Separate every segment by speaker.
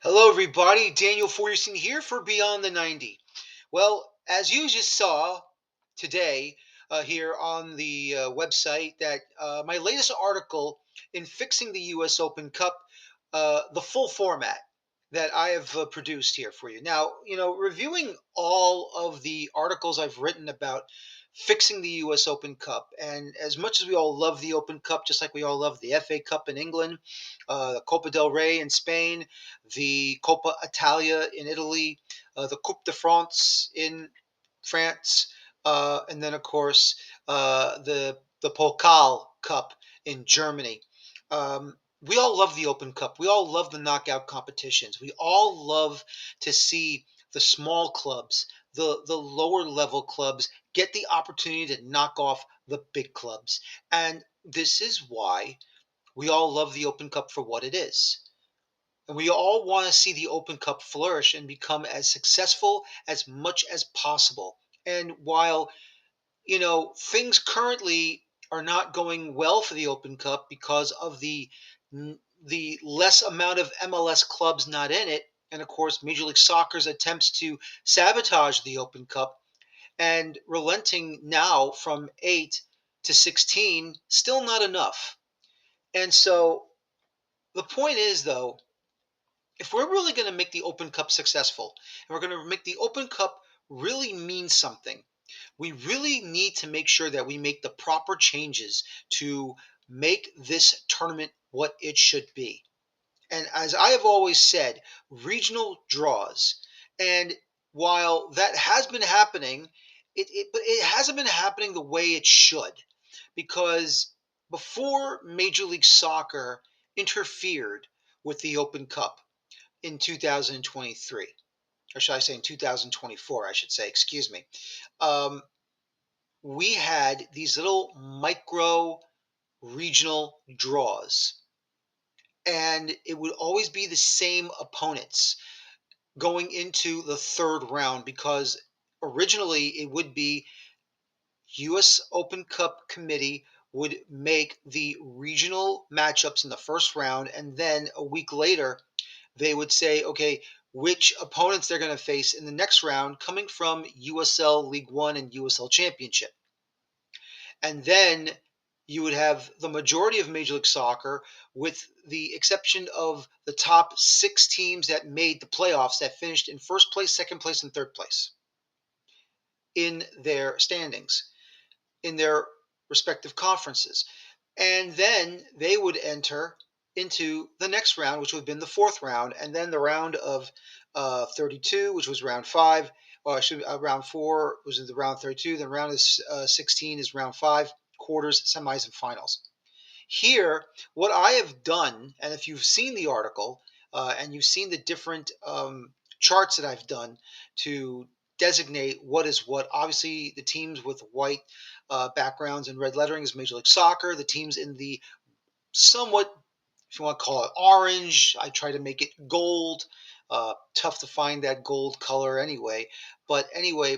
Speaker 1: Hello, everybody. Daniel Feuerstein here for Beyond the 90. Well, as you just saw today here on the website, that my latest article in Fixing the U.S. Open Cup, the full format that I have produced here for you. Now, reviewing all of the articles I've written about fixing the U.S. Open Cup, and as much as we all love the Open Cup, just like we all love the FA Cup in England, the Copa del Rey in Spain, the Coppa Italia in Italy, the Coupe de France in France, and then of course the Pokal Cup in Germany. We all love the Open Cup. We all love the knockout competitions. We all love to see the small clubs, the lower level clubs, get the opportunity to knock off the big clubs. And this is why we all love the Open Cup for what it is. And we all want to see the Open Cup flourish and become as successful as much as possible. And while, things currently are not going well for the Open Cup because of the less amount of MLS clubs not in it, and of course Major League Soccer's attempts to sabotage the Open Cup and relenting now from 8 to 16, still not enough. And so the point is, though, if we're really going to make the Open Cup successful and we're going to make the Open Cup really mean something, we really need to make sure that we make the proper changes to make this tournament what it should be. And as I have always said, regional draws. And while that has been happening, but it hasn't been happening the way it should, because before Major League Soccer interfered with the Open Cup in 2023, or should I say in 2024, I should say, excuse me. Um, we had these little micro regional draws, and it would always be the same opponents going into the third round because originally it would be US Open Cup committee would make the regional matchups in the first round, and then a week later they would say, okay, which opponents they're going to face in the next round coming from USL League One and USL Championship. And then you would have the majority of Major League Soccer, with the exception of the top 6 teams that made the playoffs, that finished in first place, second place, and third place in their standings, in their respective conferences. And then they would enter into the next round, which would have been the fourth round, and then the round of 32, which was round five. Well, round four was the round 32. Then round is 16 is round five, quarters, semis, and finals. Here, what I have done, and if you've seen the article and you've seen the different charts that I've done to designate what is what, obviously the teams with white backgrounds and red lettering is Major League Soccer. The teams in the somewhat, if you want to call it orange, I try to make it gold. Tough to find that gold color anyway. But anyway,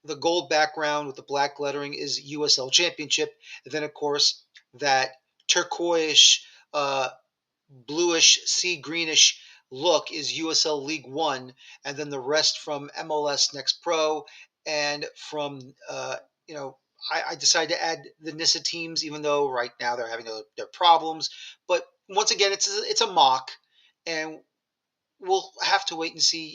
Speaker 1: the gold background with the black lettering is USL Championship. And then, of course, that turquoise, bluish, sea greenish look is USL League One. And then the rest from MLS Next Pro and from, you know, I decided to add the NISA teams, even though right now they're having their problems. But once again, it's a mock, and we'll have to wait and see.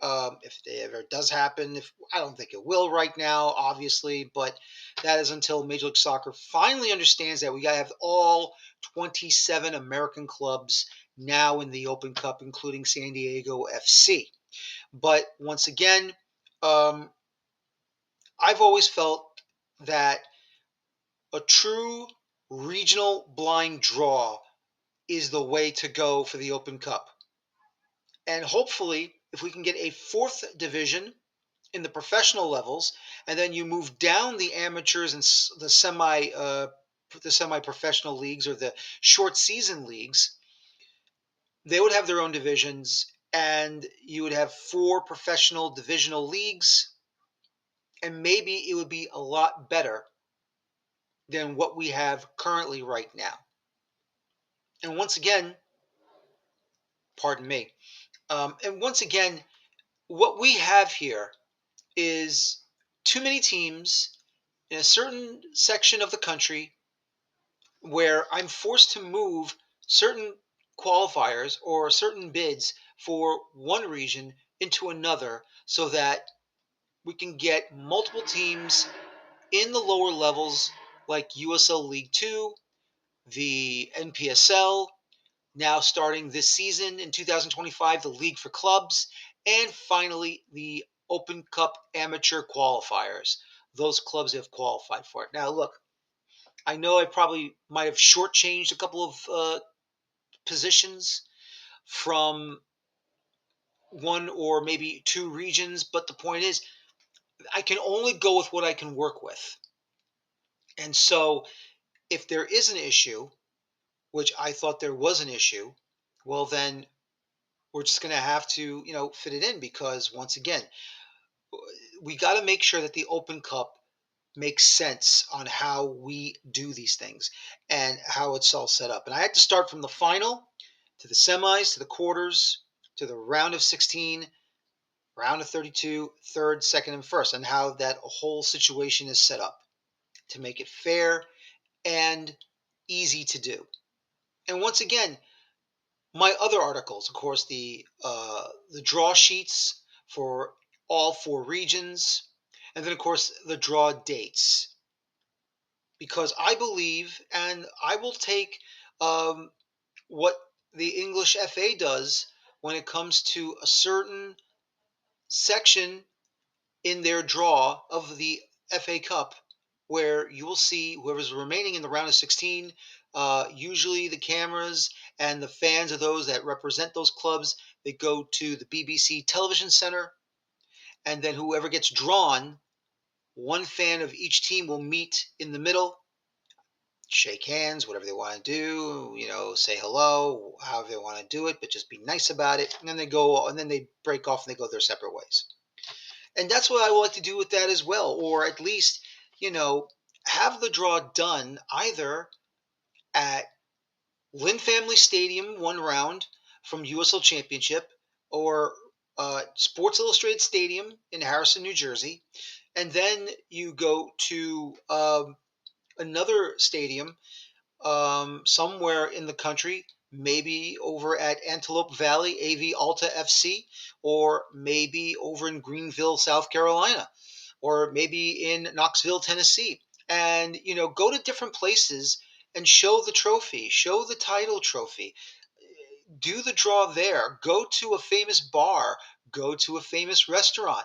Speaker 1: If it ever does happen. If I don't think it will right now, obviously, but that is until Major League Soccer finally understands that we got to have all 27 American clubs now in the Open Cup, including San Diego FC. But once again, um, I've always felt that a true regional blind draw is the way to go for the Open Cup. And hopefully, if we can get a fourth division in the professional levels, and then you move down the amateurs and the semi-professional leagues or the short season leagues, they would have their own divisions, and you would have 4 professional divisional leagues, and maybe it would be a lot better than what we have currently right now. And once again, Pardon me. And once again, what we have here is too many teams in a certain section of the country where I'm forced to move certain qualifiers or certain bids for one region into another so that we can get multiple teams in the lower levels like USL League 2, the NPSL, now starting this season in 2025, the League for Clubs, and finally the Open Cup amateur qualifiers. Those clubs have qualified for it. Now, look, I know I probably might have shortchanged a couple of positions from one or maybe two regions, but the point is, I can only go with what I can work with. And so, if there is an issue, which I thought there was an issue, well, then we're just going to have to, fit it in because once again, we got to make sure that the Open Cup makes sense on how we do these things and how it's all set up. And I had to start from the final to the semis to the quarters to the round of 16, round of 32, third, second, and first, and how that whole situation is set up to make it fair and easy to do. And once again, my other articles, of course, the draw sheets for all four regions, and then of course the draw dates. Because I believe, and I will take um, what the English FA does when it comes to a certain section in their draw of the FA Cup, where you will see whoever's remaining in the round of 16. Usually, the cameras and the fans of those that represent those clubs, they go to the BBC Television Center, and then whoever gets drawn, one fan of each team will meet in the middle, shake hands, whatever they want to do, say hello, however they want to do it, but just be nice about it. And then they go, and then they break off and they go their separate ways. And that's what I would like to do with that as well, or at least, you know, have the draw done either at Lynn Family Stadium one round from USL Championship, or Sports Illustrated Stadium in Harrison, New Jersey, and then you go to another stadium somewhere in the country, maybe over at Antelope Valley AV Alta FC, or maybe over in Greenville, South Carolina, or maybe in Knoxville, Tennessee. And, go to different places and show the trophy, show the title trophy, do the draw there, go to a famous bar, go to a famous restaurant,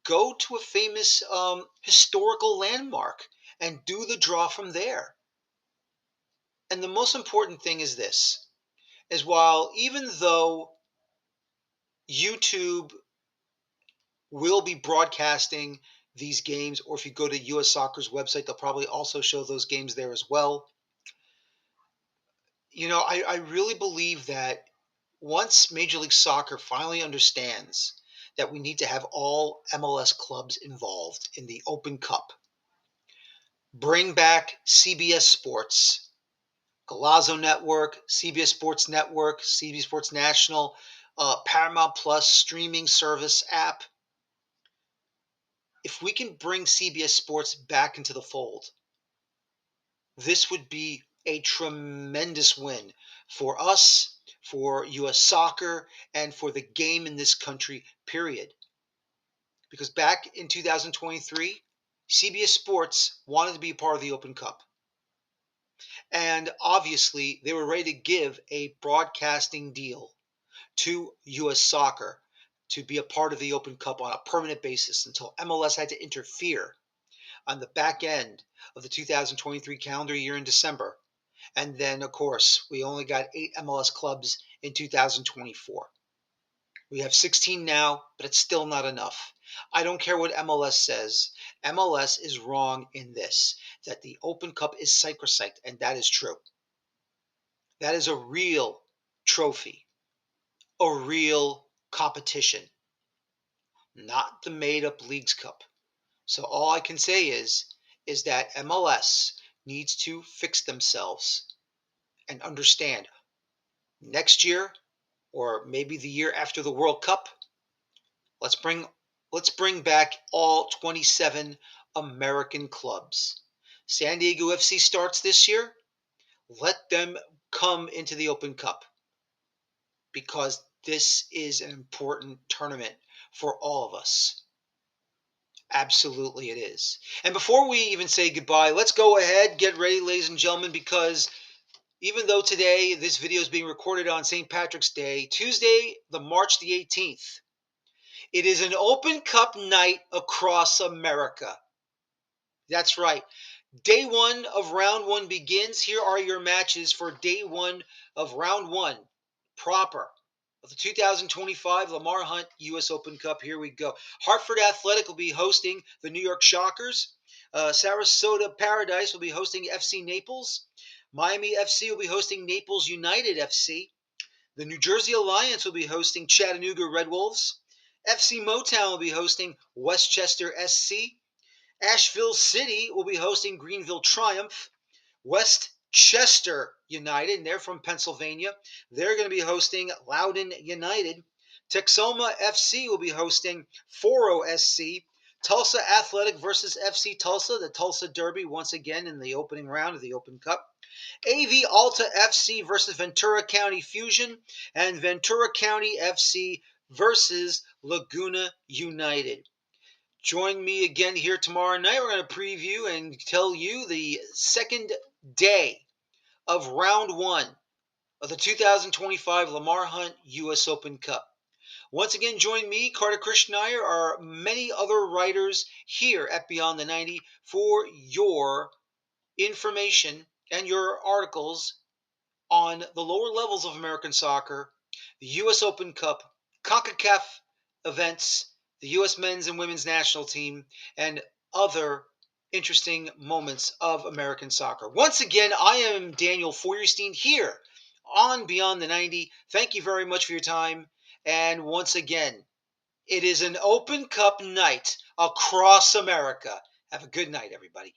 Speaker 1: go to a famous historical landmark, and do the draw from there. And the most important thing is this, is while even though YouTube will be broadcasting these games, or if you go to US Soccer's website, they'll probably also show those games there as well. I really believe that once Major League Soccer finally understands that we need to have all MLS clubs involved in the Open Cup, bring back CBS Sports, Golazo Network, CBS Sports Network, CBS Sports National, Paramount Plus streaming service app. If we can bring CBS Sports back into the fold, this would be a tremendous win for us, for U.S. soccer, and for the game in this country, period. Because back in 2023, CBS Sports wanted to be a part of the Open Cup. And obviously, they were ready to give a broadcasting deal to U.S. Soccer to be a part of the Open Cup on a permanent basis until MLS had to interfere on the back end of the 2023 calendar year in December. And then, of course, we only got 8 MLS clubs in 2024. We have 16 now, but it's still not enough. I don't care what MLS says. MLS is wrong in this, that the Open Cup is sacrosanct, and that is true. That is a real trophy, a real competition, not the made-up Leagues Cup. So all I can say is that MLS needs to fix themselves and understand next year or maybe the year after the World Cup, let's bring let's bring back all 27 American clubs. San Diego FC starts this year. Let them come into the Open Cup because this is an important tournament for all of us. Absolutely, it is. And before we even say goodbye, let's go ahead, get ready, ladies and gentlemen, because even though today this video is being recorded on St. Patrick's Day, Tuesday, the March the 18th, it is an Open Cup night across America. That's right. Day one of round one begins. Here are your matches for day one of round one proper of the 2025 Lamar Hunt U.S. Open Cup. Here we go. Hartford Athletic will be hosting the New York Shockers. Sarasota Paradise will be hosting FC Naples. Miami FC will be hosting Naples United FC. The New Jersey Alliance will be hosting Chattanooga Red Wolves. FC Motown will be hosting Westchester SC. Asheville City will be hosting Greenville Triumph. Westchester United, and they're from Pennsylvania. They're going to be hosting Loudoun United. Texoma FC will be hosting Foro SC. Tulsa Athletic versus FC Tulsa, the Tulsa Derby once again in the opening round of the Open Cup. AV Alta FC versus Ventura County Fusion, and Ventura County FC versus Laguna United. Join me again here tomorrow night. We're going to preview and tell you the second day of round one of the 2025 Lamar Hunt U.S. Open Cup. Once again, join me, Carter Krishnaiyer, or many other writers here at Beyond the 90 for your information and your articles on the lower levels of American soccer, the U.S. Open Cup, CONCACAF events, the U.S. men's and women's national team, and other interesting moments of American soccer. Once again, I am Daniel Feuerstein here on Beyond the 90. Thank you very much for your time. And once again, it is an Open Cup night across America. Have a good night, everybody.